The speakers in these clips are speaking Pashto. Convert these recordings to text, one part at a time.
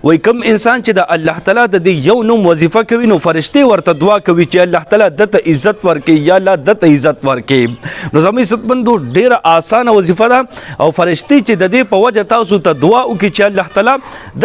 وای کوم انسان چې د الله تعالی د یو نوم وظیفه کوي نو فرشتي ورته دعا کوي چې الله تعالی دته عزت ورکړي یا الله دته عزت ورکړي. نو زموږ عزتمندو ډیره اسانه وظیفه ده او فرشتي چې د دې په وجه تاسو ته دعا وکړي چې الله تعالی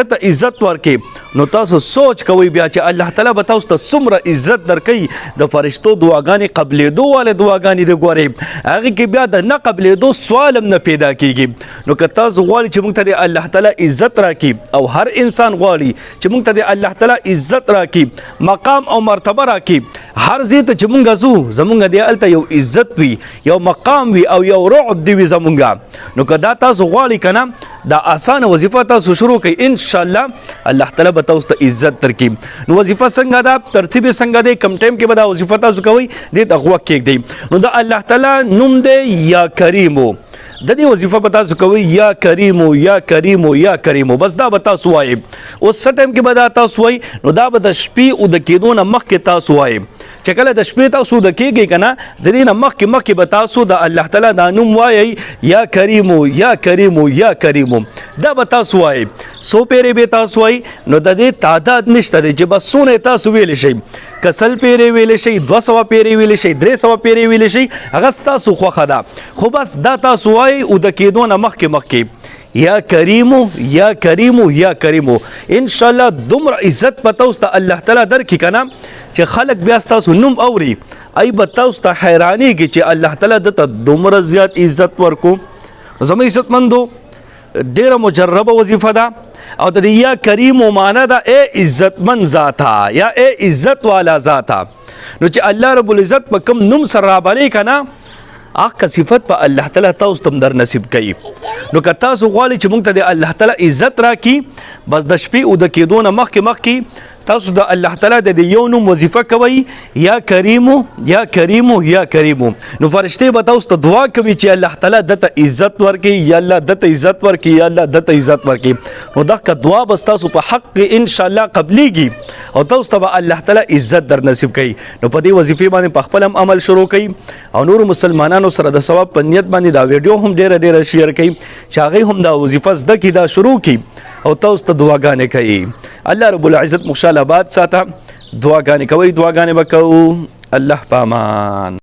دته عزت ورکړي نو تاسو سوچ کوئ بیا چې الله تعالی به تاسو ته څومره عزت درکړي. د فرشتو دعاګانې قبلېدو والے دعاګانې د ګورې هغې کې بیا د نه قبلېدو سوال هم نه پیدا کېږي. نو که تاسو غواړئ چې موږ ته د الله تعالی عزت راکړي او هر انسان غواړي چې موږ ته د الله تعالی عزت راکړي مقام او مرتبه راکړي هر ځای ته چې موږ ځو زموږ د هلته یو عزت وي یو مقام وي او یو رعب دی وي زموږ. نو که دا تاسو غواړئ که نه دا اسانه وظیفه تاسو شروع کړئ انشاءالله الله تعالی به تاسو ته عزت درکړي. نو وظیفه څنګه ده ترتیب یې څنګه دی کم ټایم کې به دا وظیفه تاسو کوئ دې ته غوږ کېږدئ. نو د الله تعالی نوم دی یا کریمو د دې وظیفه به تاسو کوئ یا کریمو یا کریمو یا کریمو بس دا به تاسو وایئ. اوس څه ټایم کې به دا تاسو وایئ نو دا به د شپې اوده کېدو نه مخکې تاسو وایئ. چې کله د شپې تاسو اوده کېږئ که نه د دې نه مخکې به تاسو د الله تعالی دا نوم وایئ یا کریمو یا کریمو یا کریمو دا به تاسو وایئ. څو پیرې به تاسو وایئ نو د دې تعداد نشته دی چې بس څونه تاسو ویلی شئ که 100 پیرې ویلی شئ 200 پیرې ویلی شئ 300 پیرې ویلی شئ هغه ستاسو خوښه ده خو بس دا تاسو وایئ اوده کېدو نه مخکې یا کریمو یا کریمو یا کریمو. انشاءالله دومره عزت به تاسو ته الله تعالی درکړي که نه چې خلک بیا ستاسو نوم اوري ای به تاسو ته حیرانېږي چې الله تعالی دته دومره زیات عزت ورکو. زموږ عزتمندو ډیره مجربه وظیفه ده او د دې یا کریمو معنی ده ای عزتمند ذاته یا ای عزت والا ذاته. نو چې الله رب العزت په کوم نوم سره رابلې که نه هغه صفت په الله تعالی تاسو ته در نصیب کوي. نو که تاسو غواړئ چې موږ ته د الله تعالی عزت راکړي بس د شپې اوده کېدو نه مخکې تاسو د الله تعالی د یو نوم وظیفه کوئ یا کریمو یا کریمو یا کریمو. نو فرشتې به تاسو ته دعا کوي چې الله تعالی دته عزت ورکړي یا الله دته عزت ورکړي یا الله دته عزت ورکړي. نو دغه دعا به ستاسو په حق کې انشاءالله قبلیږي او تاسو ته به الله تعالی عزت در نصیب کوي. نو په دې وظیفې باندې په خپل هم عمل شروع کړئ او نور مسلمانانو سره د ثواب په نیت باندې دا ویډیو هم ډیره شیر کړئ چې هغوی هم دا وظیفه زده کړي دا شروع کړي او تاسو ته دعاګانې کوي. الله رب العزت مو خوشحاله آباد ساته. دعاګانې کوئ دعاګانې به کوو. الله په امان.